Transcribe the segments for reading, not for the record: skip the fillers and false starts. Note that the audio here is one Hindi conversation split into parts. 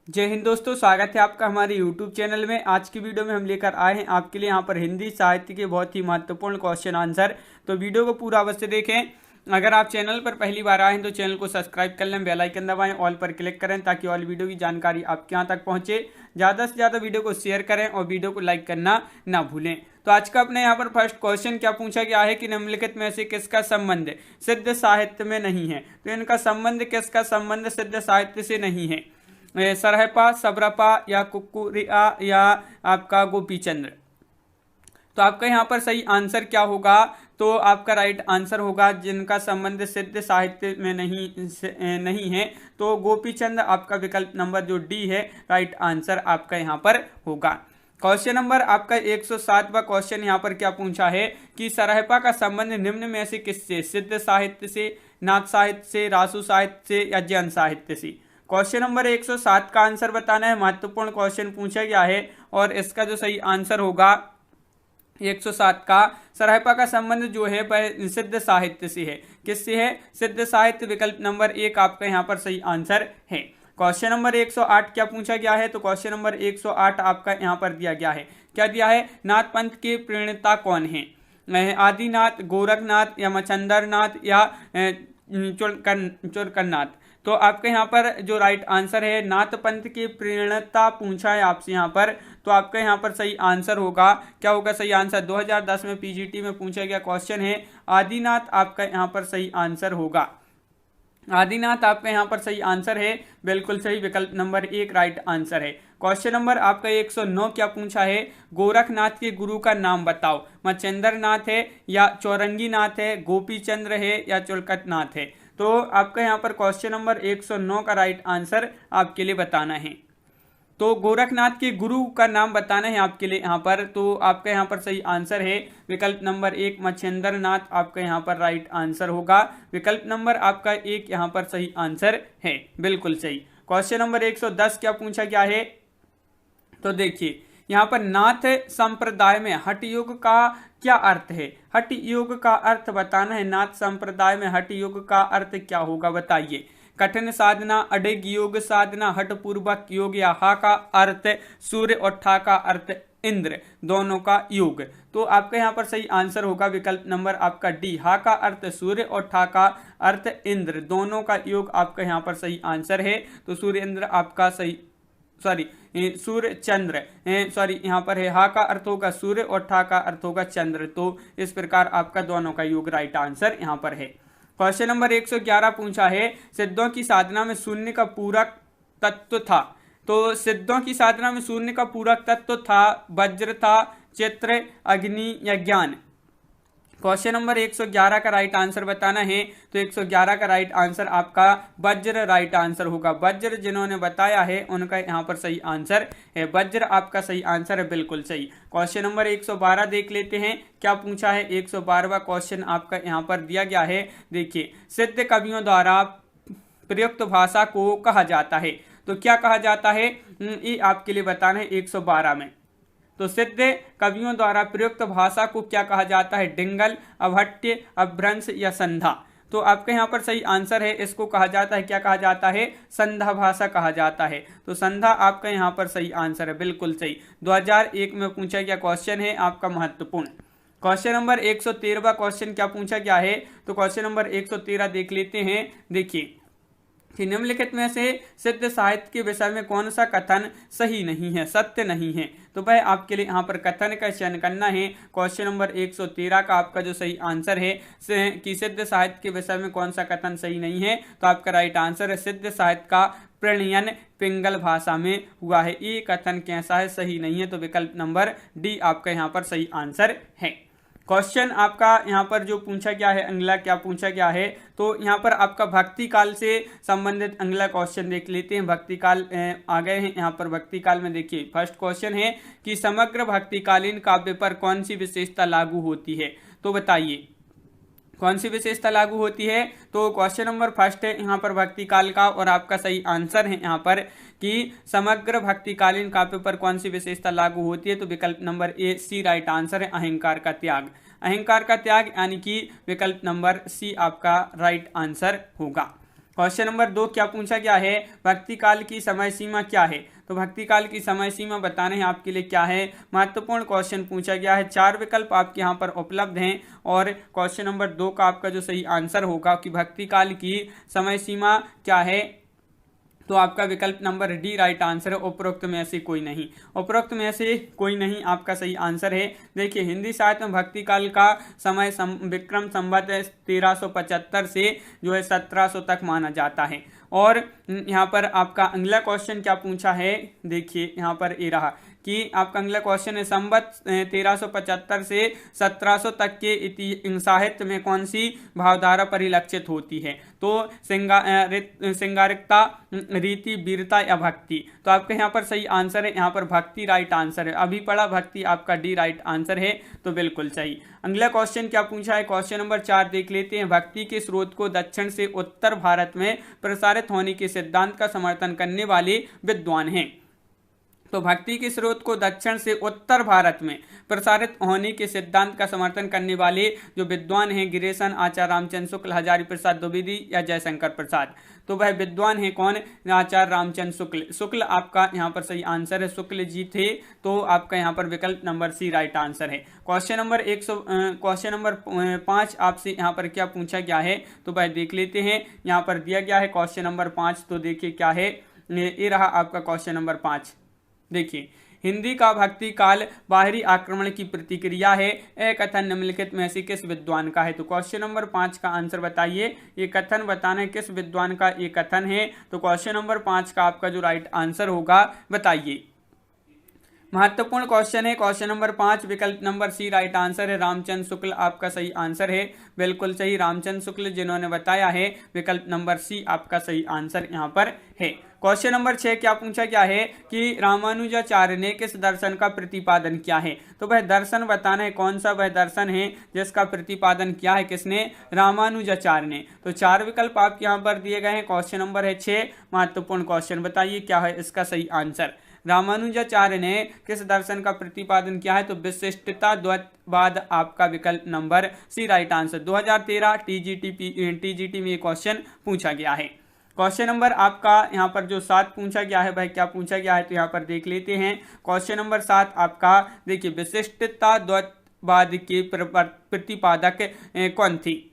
जय हिंद दोस्तों, स्वागत है आपका हमारे YouTube चैनल में। आज की वीडियो में हम लेकर आए हैं आपके लिए यहाँ पर हिंदी साहित्य के बहुत ही महत्वपूर्ण क्वेश्चन आंसर। तो वीडियो को पूरा अवश्य देखें। अगर आप चैनल पर पहली बार आए हैं तो चैनल को सब्सक्राइब कर लें, बेल आइकन दबाएं, ऑल पर क्लिक करें ताकि ऑल वीडियो की जानकारी आपके यहाँ तक पहुँचे। ज़्यादा से ज़्यादा वीडियो को शेयर करें और वीडियो को लाइक करना ना भूलें। तो आज का अपने यहाँ पर फर्स्ट क्वेश्चन क्या पूछा गया है कि निम्नलिखित में से किसका संबंध सिद्ध साहित्य में नहीं है। तो इनका संबंध किसका संबंध सिद्ध साहित्य से नहीं है? सरहपा, सबरपा या कुकुरिया या आपका गोपीचंद्र। तो आपका यहाँ पर सही आंसर क्या होगा? तो आपका राइट आंसर होगा जिनका संबंध सिद्ध साहित्य में नहीं है तो गोपीचंद आपका विकल्प नंबर जो डी है राइट आंसर आपका यहाँ पर होगा। क्वेश्चन नंबर आपका 107वां क्वेश्चन यहाँ पर क्या पूछा है कि सरहपा का संबंध निम्न में से किससे? सिद्ध साहित्य से, नाथ साहित्य से, रासु साहित्य से या जैन साहित्य से? क्वेश्चन नंबर 107 का आंसर बताना है। महत्वपूर्ण क्वेश्चन पूछा गया है और इसका जो सही आंसर होगा 107 का सरहपा का संबंध जो है वह सिद्ध साहित्य से है। किससे है? सिद्ध साहित्य, विकल्प नंबर 1 आपका यहाँ पर सही आंसर है। क्वेश्चन नंबर 108 क्या पूछा गया है? तो क्वेश्चन नंबर 108 आपका यहाँ पर दिया गया है। क्या दिया है? नाथ पंथ के प्रणेता कौन है? आदिनाथ, गोरखनाथ या मच्छंदरनाथ या चुरकन्नाथ। तो आपके यहाँ पर जो राइट आंसर है नाथ पंथ की प्रेरणता पूछा है आपसे यहाँ पर। तो आपका यहाँ पर सही आंसर होगा, क्या होगा सही आंसर? 2010 में पीजीटी में पूछा गया क्वेश्चन है आदिनाथ आपका यहाँ पर सही आंसर होगा। आदिनाथ आपका यहाँ पर सही आंसर है, बिल्कुल सही, विकल्प नंबर 1 राइट आंसर है। क्वेश्चन नंबर आपका 109 क्या पूछा है? गोरखनाथ के गुरु का नाम बताओ। मच्छेंद्रनाथ है या चौरंगीनाथ है, गोपीचंद्र है या चुलकतनाथ है? तो आपका यहाँ पर क्वेश्चन नंबर 109 का राइट आंसर आपके लिए बताना है। तो गोरखनाथ के गुरु का नाम बताना है आपके लिए यहाँ पर। तो आपका यहाँ पर सही आंसर है विकल्प नंबर 1 मच्छेंद्रनाथ आपका यहाँ पर राइट आंसर होगा। विकल्प नंबर आपका 1 यहाँ पर सही आंसर है, बिल्कुल सही। क्वेश्चन नंबर 110 क्या पूछा गया है? तो देखिए यहाँ पर नाथ संप्रदाय में हठ योग का क्या अर्थ है? हठ योग का अर्थ बताना है। नाथ संप्रदाय में हठ योग का अर्थ क्या होगा बताइए। कठिन साधना, अडिग योग साधना, हठ पूर्वक योग या हा का अर्थ सूर्य और ठा का अर्थ इंद्र, दोनों का योग। तो आपका यहाँ पर सही आंसर होगा विकल्प नंबर आपका डी, हा का अर्थ सूर्य और ठा का अर्थ इंद्र, दोनों का योग आपका यहाँ पर सही आंसर है। तो सूर्य इंद्र आपका सही, सूर्य चंद्र, यहाँ पर है हा का अर्थ होगा सूर्य और ठा का अर्थ होगा चंद्र। तो इस प्रकार आपका दोनों का योग राइट आंसर यहाँ पर है। क्वेश्चन नंबर 111 पूछा है सिद्धों की साधना में शून्य का पूरक तत्व था। तो सिद्धों की साधना में शून्य का पूरक तत्व था, वज्र था, चित्र, अग्नि या ज्ञान? क्वेश्चन नंबर 111 का राइट आंसर बताना है। तो 111 का राइट आंसर आपका वज्र राइट आंसर होगा। वज्र जिन्होंने बताया है उनका यहाँ पर सही आंसर है, वज्र आपका सही आंसर है, बिल्कुल सही। क्वेश्चन नंबर 112 देख लेते हैं क्या पूछा है। 112वां क्वेश्चन आपका यहाँ पर दिया गया है। देखिए, सिद्ध कवियों द्वारा प्रयुक्त भाषा को कहा जाता है। तो क्या कहा जाता है ये आपके लिए बताना है 112 में। तो सिद्ध कवियों द्वारा प्रयुक्त भाषा को क्या कहा जाता है? डिंगल, अभट्य, अपभ्रंश या संधा? तो आपके यहाँ पर सही आंसर है, इसको कहा जाता है, क्या कहा जाता है? संधा भाषा कहा जाता है। तो संधा आपका यहाँ पर सही आंसर है, बिल्कुल सही। 2001 में पूछा गया क्वेश्चन है आपका महत्वपूर्ण। क्वेश्चन नंबर 113वां क्वेश्चन क्या पूछा गया है? तो क्वेश्चन नंबर 113 देख लेते हैं। देखिए कि निम्नलिखित में से सिद्ध साहित्य के विषय में कौन सा कथन सही नहीं है, सत्य नहीं है? तो भाई आपके लिए यहाँ पर कथन का चयन करना है। क्वेश्चन नंबर 113 का आपका जो सही आंसर है कि सिद्ध साहित्य के विषय में कौन सा कथन सही नहीं है? तो आपका राइट आंसर है सिद्ध साहित्य का प्रणयन पिंगल भाषा में हुआ है। ये कथन कैसा है? सही नहीं है। तो विकल्प नंबर डी आपका यहाँ पर सही आंसर है। क्वेश्चन आपका यहाँ पर जो पूछा गया है अगला क्या पूछा गया है? तो यहाँ पर आपका भक्ति काल से संबंधित अगला क्वेश्चन देख लेते हैं। भक्ति काल आ गए हैं यहाँ पर। भक्ति काल में देखिए फर्स्ट क्वेश्चन है कि समग्र भक्तिकालीन काव्य पर कौन सी विशेषता लागू होती है? तो बताइए कौन सी विशेषता लागू होती है? तो क्वेश्चन नंबर फर्स्ट है यहाँ पर भक्ति काल का और आपका सही आंसर है यहाँ पर कि समग्र भक्तिकालीन काव्य पर कौन सी विशेषता लागू होती है? तो विकल्प number A C right answer है, अहंकार का त्याग। अहंकार का त्याग यानी कि विकल्प नंबर सी आपका राइट आंसर होगा। क्वेश्चन नंबर 2 क्या पूछा गया है, भक्ति काल की समय सीमा क्या है। तो भक्ति काल की समय सीमा बताने हैं आपके लिए क्या है, महत्वपूर्ण क्वेश्चन पूछा गया है। 4 विकल्प आपके यहाँ पर उपलब्ध हैं और क्वेश्चन नंबर 2 का आपका जो सही आंसर होगा कि भक्ति काल की समय सीमा क्या है, तो आपका विकल्प नंबर डी राइट आंसर है। उपरोक्त में से कोई नहीं, उपरोक्त में से कोई नहीं आपका सही आंसर है। देखिए हिंदी साहित्य में भक्ति काल का समय विक्रम संवत 1375 से जो है 1700 तक माना जाता है। और यहाँ पर आपका अगला क्वेश्चन क्या पूछा है, देखिए यहाँ पर ये रहा कि आपका अगला क्वेश्चन है संवत 1375 से 1700 तक के साहित्य में कौन सी भावधारा परिलक्षित होती है। तो श्रृंगारिकता, रीति, वीरता या भक्ति। तो आपके यहाँ पर सही आंसर है, यहाँ पर भक्ति राइट आंसर है। अभी पढ़ा भक्ति, आपका डी राइट आंसर है, तो बिल्कुल सही। अगला क्वेश्चन क्या पूछा है, क्वेश्चन नंबर 4 देख लेते हैं। भक्ति के स्रोत को दक्षिण से उत्तर भारत में प्रसारित होने के सिद्धांत का समर्थन करने वाले विद्वान हैं। तो भक्ति के स्रोत को दक्षिण से उत्तर भारत में प्रसारित होने के सिद्धांत का समर्थन करने वाले जो विद्वान हैं, गिरीशन, आचार्य रामचंद्र शुक्ल, हजारी प्रसाद द्विवेदी या जयशंकर प्रसाद। तो वह विद्वान है कौन, आचार्य रामचंद्र शुक्ल। शुक्ल आपका यहाँ पर सही आंसर है, शुक्ल जी थे। तो आपका यहाँ पर विकल्प नंबर सी राइट आंसर है। क्वेश्चन नंबर 5 आपसे यहाँ पर क्या पूछा गया है, तो वह देख लेते हैं। यहाँ पर दिया गया है क्वेश्चन नंबर 5, तो देखिए क्या है, ये रहा आपका क्वेश्चन नंबर 5। देखिए हिंदी का भक्ति काल बाहरी आक्रमण की प्रतिक्रिया है, यह कथन निम्नलिखित में से किस विद्वान का है। तो क्वेश्चन नंबर 5 का आंसर बताइए, ये कथन बताना है किस विद्वान का ये कथन है। तो क्वेश्चन नंबर 5 का आपका जो राइट आंसर होगा बताइए। महत्वपूर्ण क्वेश्चन है क्वेश्चन नंबर 5, विकल्प नंबर सी राइट आंसर है, रामचंद्र शुक्ल आपका सही आंसर है, बिल्कुल सही। रामचंद्र शुक्ल जिन्होंने बताया है, विकल्प नंबर सी आपका सही आंसर यहाँ पर है। क्वेश्चन नंबर 6 क्या पूछा गया है कि रामानुजाचार्य ने किस दर्शन का प्रतिपादन किया है। तो वह दर्शन बताना है, कौन सा वह दर्शन है जिसका प्रतिपादन किया है किसने, रामानुजाचार्य ने। तो 4 विकल्प आपके यहाँ पर दिए गए हैं। क्वेश्चन नंबर है 6, महत्वपूर्ण क्वेश्चन बताइए क्या है इसका सही आंसर। रामानुजाचार्य ने किस दर्शन का प्रतिपादन किया है, तो विशिष्टता द्वैतवाद आपका विकल्प number C right answer. 2013 TGT में ये क्वेश्चन पूछा गया है। क्वेश्चन नंबर आपका यहाँ पर जो 7 पूछा गया है, भाई क्या पूछा गया है, तो यहाँ पर देख लेते हैं। क्वेश्चन नंबर 7 आपका देखिए, विशिष्टता द्वैतवाद के प्रतिपादक कौन थी।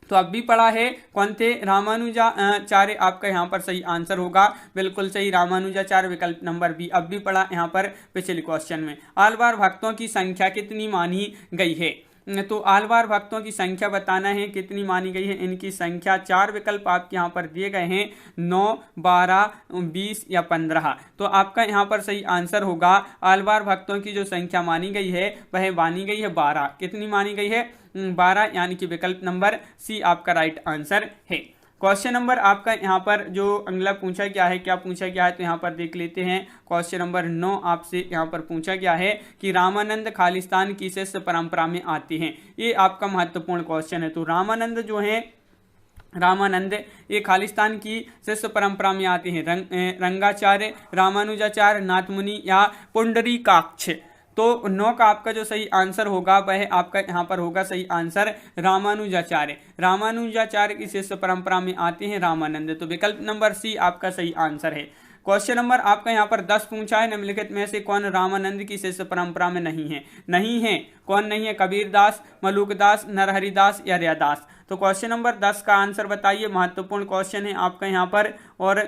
तो अब भी पढ़ा है कौन थे, रामानुजाचार्य आपका यहाँ पर सही आंसर होगा, बिल्कुल सही, रामानुजाचार्य विकल्प नंबर बी। अब भी पढ़ा यहाँ पर पिछले क्वेश्चन में। आलवार भक्तों की संख्या कितनी मानी गई है, तो आलवार भक्तों की संख्या बताना है कितनी मानी गई है। इनकी संख्या 4 विकल्प आपके यहाँ पर दिए गए हैं, 9, 12, 20 या 15। तो आपका यहाँ पर सही आंसर होगा, आलवार भक्तों की जो संख्या मानी गई है वह मानी गई है 12। कितनी मानी गई है, 12, यानी कि विकल्प नंबर सी आपका राइट आंसर है। क्वेश्चन नंबर आपका यहाँ पर जो अगला पूछा गया है, क्या पूछा गया है, तो यहाँ पर देख लेते हैं। क्वेश्चन नंबर 9 आपसे यहाँ पर पूछा गया है कि रामानंद खालिस्तान की शिष्य परंपरा में आते हैं। ये आपका महत्वपूर्ण क्वेश्चन है। तो रामानंद जो है, रामानंद ये खालिस्तान की शिष्य परंपरा में आते हैं। रंगाचार्य, रामानुजाचार्य, नाथमुनि या पुंडरीकाक्ष। तो 9 का आपका जो सही आंसर होगा वह आपका यहाँ पर होगा सही आंसर, रामानुजाचार्य। रामानुजाचार्य की शिष्य परंपरा में आते हैं रामानंद। तो विकल्प नंबर सी आपका सही आंसर है। क्वेश्चन नंबर आपका यहाँ पर 10 पूछा है, निम्नलिखित में से कौन रामानंद की शिष्य परंपरा में नहीं है। नहीं है, कौन नहीं है, कबीरदास, मलुकदास, नरहरिदास या रैदास। तो क्वेश्चन नंबर 10 का आंसर बताइए, महत्वपूर्ण क्वेश्चन है आपका यहाँ पर। और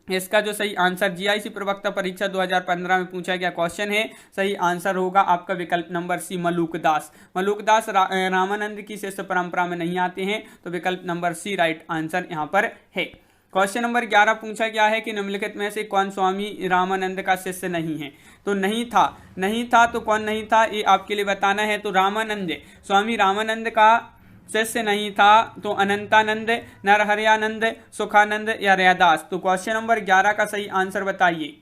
इसका जो सही आंसर जीआईसी प्रवक्ता परीक्षा 2015 में पूछा गया क्वेश्चन है, सही आंसर होगा आपका विकल्प नंबर सी, मलुकदास। मलुकदास रामानंद की शिष्य परंपरा में नहीं आते हैं, तो विकल्प नंबर सी राइट आंसर यहाँ पर है। क्वेश्चन नंबर 11 पूछा गया है कि निम्नलिखित में से कौन स्वामी रामानंद का शिष्य नहीं है। तो नहीं था तो कौन नहीं था, ये आपके लिए बताना है। तो रामानंद, स्वामी रामानंद का शिष्य नहीं था, तो अनंतानंद, नरहरियानंद, सुखानंद या रैदास। तो क्वेश्चन नंबर 11 का सही आंसर बताइए।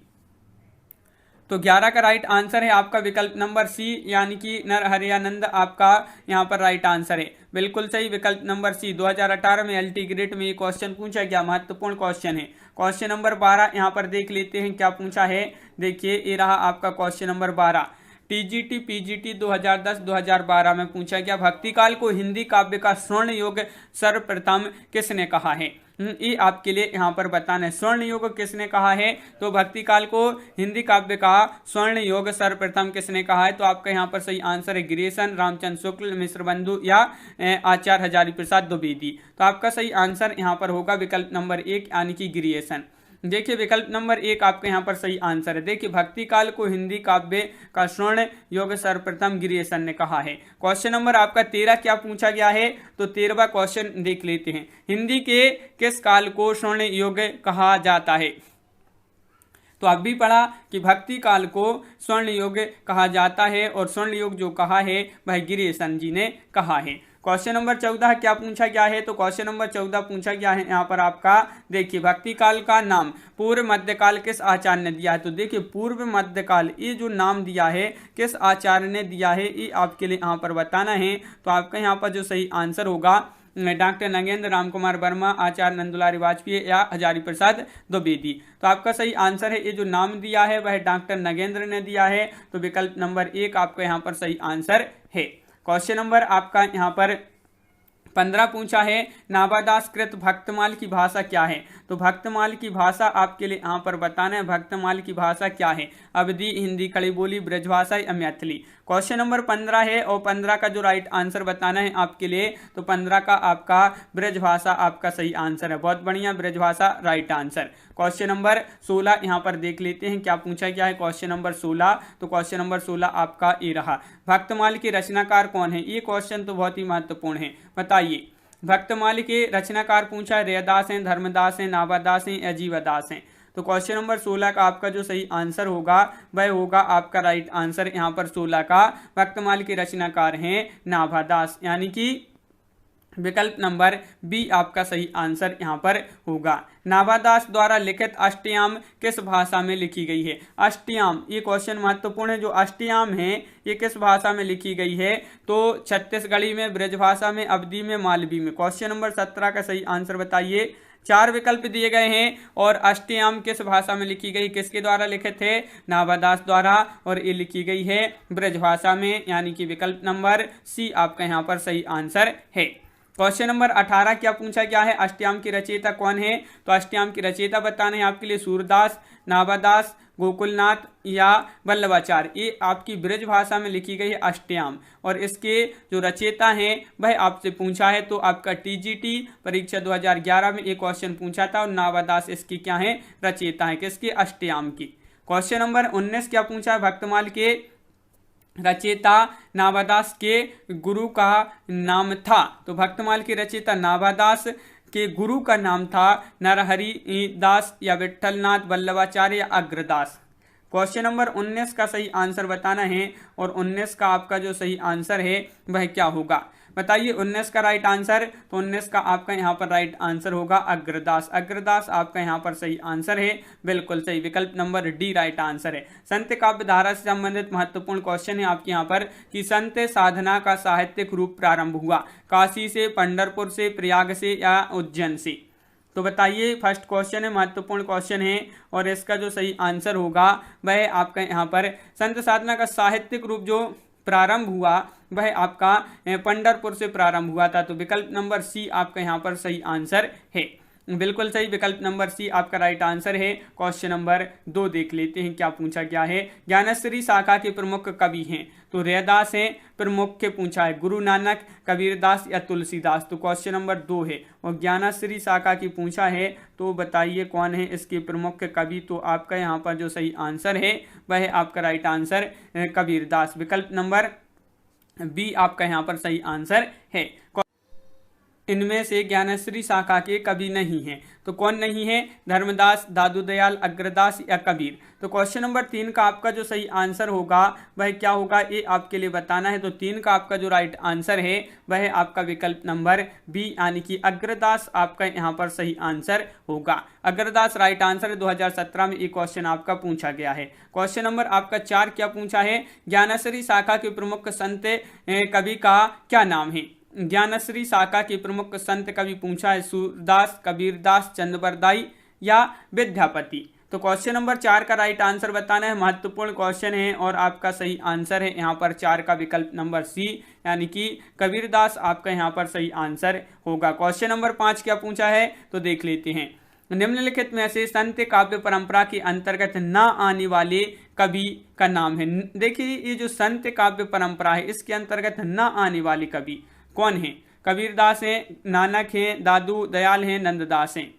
तो 11 का राइट आंसर है आपका विकल्प नंबर सी, यानी कि नरहरियानंद आपका यहाँ पर राइट आंसर है, बिल्कुल सही, विकल्प नंबर सी। 2018 में एलटी ग्रेड में ये क्वेश्चन पूछा गया, महत्वपूर्ण क्वेश्चन है। क्वेश्चन नंबर 12 यहाँ पर देख लेते हैं क्या पूछा है। देखिए ये रहा आपका क्वेश्चन नंबर 12, टीजीटी पीजीटी 2010-2012 में पूछा गया, भक्ति काल को हिंदी काव्य का स्वर्ण युग सर्वप्रथम किसने कहा है। ये आपके लिए यहाँ पर बताना है। स्वर्ण युग किसने कहा है? तो भक्ति काल को हिंदी काव्य का स्वर्ण युग सर्वप्रथम किसने कहा है? तो आपका यहाँ पर सही आंसर है गिरीशन, रामचंद्र शुक्ल, मिश्र बंधु या आचार्य हजारी प्रसाद द्विवेदी। तो आपका सही आंसर यहाँ पर होगा विकल्प नंबर 1 यानी कि गिरीशन। देखिए विकल्प नंबर 1 आपका यहाँ पर सही आंसर है। देखिए भक्ति काल को हिंदी काव्य का स्वर्ण युग सर्वप्रथम गिरीशन ने कहा है। क्वेश्चन नंबर आपका 13 क्या पूछा गया है? तो 13वां क्वेश्चन देख लेते हैं। हिंदी के किस काल को स्वर्ण युग कहा जाता है? तो आप भी पढ़ा कि भक्ति काल को स्वर्ण युग कहा जाता है और स्वर्ण युग जो कहा है वह गिरीशन जी ने कहा है। क्वेश्चन नंबर 14 क्या पूछा गया है? तो क्वेश्चन नंबर 14 पूछा गया है यहाँ पर आपका, देखिए भक्ति काल का नाम पूर्व मध्यकाल किस आचार्य ने दिया है? तो देखिए पूर्व मध्यकाल ये जो नाम दिया है किस आचार्य ने दिया है ये आपके लिए यहाँ पर बताना है। तो आपका यहाँ पर जो सही आंसर होगा डॉक्टर नगेंद्र राम कुमार वर्मा, आचार्य नंदुलारी वाजपेयी या हजारी प्रसाद द्विवेदी। तो आपका सही आंसर है ये जो नाम दिया है वह डॉक्टर नगेंद्र ने दिया है। तो विकल्प नंबर 1 आपका यहाँ पर सही आंसर है। क्वेश्चन नंबर आपका यहाँ पर 15 पूछा है, नाभादास कृत भक्तमाल की भाषा क्या है? तो भक्तमाल की भाषा आपके लिए यहाँ पर बताना है। भक्तमाल की भाषा क्या है? अवधी, हिंदी, खड़ी बोली, ब्रजभाषा या मैथिली। क्वेश्चन नंबर 15 है और 15 का जो राइट आंसर बताना है आपके लिए। तो 15 का आपका ब्रजभाषा आपका सही आंसर है। बहुत बढ़िया, Brajbhasha right answer. Question number 16 यहाँ पर देख लेते हैं क्या पूछा गया है। क्वेश्चन नंबर 16, तो क्वेश्चन नंबर 16 आपका ये रहा, भक्तमाल के रचनाकार कौन है? ये क्वेश्चन तो बहुत ही महत्वपूर्ण है, बताइए। भक्तमाल के रचनाकार पूछा है, रैदास हैं, धर्मदास हैं, नाभादास हैं या जीवदास हैं। तो क्वेश्चन नंबर 16 का आपका जो सही आंसर होगा वह होगा आपका राइट आंसर यहाँ पर 16 का, भक्तमाल के रचनाकार हैं नाभादास, यानी कि विकल्प नंबर बी आपका सही आंसर यहाँ पर होगा। नाभादास द्वारा लिखित अष्टयाम किस भाषा में लिखी गई है? अष्टयाम, ये क्वेश्चन महत्वपूर्ण है। जो अष्टयाम है ये किस भाषा में लिखी गई है? तो छत्तीसगढ़ी में, ब्रजभाषा में, अवधी में, मालवी में। क्वेश्चन नंबर 17 का सही आंसर बताइए। 4 विकल्प दिए गए हैं और अष्टयाम किस भाषा में लिखी गई, किसके द्वारा लिखे थे? नाभादास द्वारा, और ये लिखी गई है ब्रजभाषा में, यानी कि विकल्प नंबर सी आपका यहाँ पर सही आंसर है। क्वेश्चन नंबर 18 क्या पूछा गया है, अष्टयाम की रचयिता कौन है? तो अष्टयाम की रचयिता बताने हैं आपके लिए सूरदास, नाभादास, गोकुलनाथ या वल्लभाचार्य। ये आपकी ब्रज भाषा में लिखी गई है अष्टयाम, और इसके जो रचयिता हैं वह आपसे पूछा है। तो आपका टीजीटी परीक्षा 2011 में एक क्वेश्चन पूछा था और नाभादास इसकी क्या है, रचयिता है, किसके? अष्टयाम की। क्वेश्चन नंबर 19 क्या पूछा है, भक्तमाल के रचयिता नाभादास के गुरु का नाम था? तो भक्तमाल के रचयिता नाभादास के गुरु का नाम था नरहरि दास या विठलनाथ वल्लभाचार्य या अग्रदास। क्वेश्चन नंबर 19 का सही आंसर बताना है और 19 का आपका जो सही आंसर है वह क्या होगा, बताइए। 19 का राइट आंसर, तो 19 का आपका यहाँ पर राइट आंसर होगा अग्रदास। अग्रदास आपका यहाँ पर सही आंसर है, बिल्कुल सही, विकल्प नंबर डी राइट आंसर है। संत काव्य धारा से संबंधित महत्वपूर्ण क्वेश्चन है आपके यहाँ पर कि संत साधना का साहित्यिक रूप प्रारंभ हुआ काशी से, पंढरपुर से, प्रयाग से या उज्जैन से? तो बताइए, फर्स्ट क्वेश्चन है, महत्वपूर्ण क्वेश्चन है और इसका जो सही आंसर होगा वह आपका यहाँ पर संत साधना का साहित्यिक रूप जो प्रारंभ हुआ वह आपका पंढरपुर से प्रारंभ हुआ था। तो विकल्प नंबर सी आपका यहाँ पर सही आंसर है, बिल्कुल सही, विकल्प नंबर सी आपका राइट आंसर है। क्वेश्चन नंबर 2 देख लेते हैं क्या पूछा गया है। ज्ञानेश्वरी शाखा के प्रमुख कवि हैं? तो रैदास हैं, प्रमुख के पूछा है गुरु नानक, कबीरदास या तुलसीदास? तो क्वेश्चन नंबर 2 है और ज्ञानेश्वरी शाखा की पूछा है, तो बताइए कौन है इसके प्रमुख कवि? तो आपका यहाँ पर जो सही आंसर है वह आपका राइट आंसर कबीरदास, विकल्प नंबर बी आपका यहाँ पर सही आंसर है। इनमें से ज्ञानेश्वरी शाखा के कवि नहीं हैं, तो कौन नहीं है? धर्मदास, दादू दयाल, अग्रदास या कबीर? तो क्वेश्चन नंबर 3 का आपका जो सही आंसर होगा वह क्या होगा, ये आपके लिए बताना है। तो 3 का आपका जो राइट आंसर है वह आपका विकल्प नंबर बी यानी कि अग्रदास आपका यहाँ पर सही आंसर होगा। अग्रदास राइट आंसर है। 2017 में ये क्वेश्चन आपका पूछा गया है। क्वेश्चन नंबर आपका 4 क्या पूछा है, ज्ञानेश्वरी शाखा के प्रमुख संत कवि का क्या नाम है? ज्ञानेश्वरी शाखा के प्रमुख संत कवि पूछा है सूरदास, कबीरदास, चंद्रबरदाई या विद्यापति? तो क्वेश्चन नंबर 4 का राइट आंसर बताना है, महत्वपूर्ण क्वेश्चन है और आपका सही आंसर है यहाँ पर 4 का विकल्प नंबर सी, यानी कि कबीरदास आपका यहाँ पर सही आंसर होगा। क्वेश्चन नंबर 5 क्या पूछा है तो देख लेते हैं। निम्नलिखित में से संत काव्य परंपरा के अंतर्गत न आने वाले कवि का नाम है। देखिए ये जो संत काव्य परंपरा है इसके अंतर्गत न आने वाले कवि कौन है? कबीरदास है, नानक है, दादू दयाल है, नंददास है।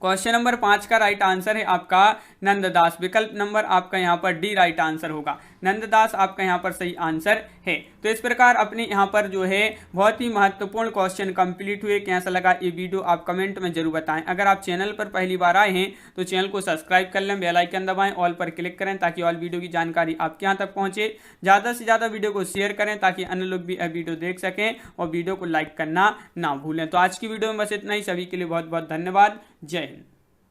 क्वेश्चन नंबर 5 का राइट आंसर है आपका नंददास, विकल्प नंबर आपका यहाँ पर डी राइट आंसर होगा। नंददास आपका यहाँ पर सही आंसर है। तो इस प्रकार अपने यहाँ पर जो है बहुत ही महत्वपूर्ण क्वेश्चन कंप्लीट हुए। कैसा लगा ये वीडियो आप कमेंट में जरूर बताएं। अगर आप चैनल पर पहली बार आए हैं तो चैनल को सब्सक्राइब कर लें, बेल आइकन दबाएं, ऑल पर क्लिक करें ताकि ऑल वीडियो की जानकारी आपके यहाँ तक पहुंचे। ज़्यादा से ज़्यादा वीडियो को शेयर करें ताकि अन्य लोग भी वीडियो देख सकें और वीडियो को लाइक करना ना भूलें। तो आज की वीडियो में बस इतना ही। सभी के लिए बहुत बहुत धन्यवाद। जय हिंद।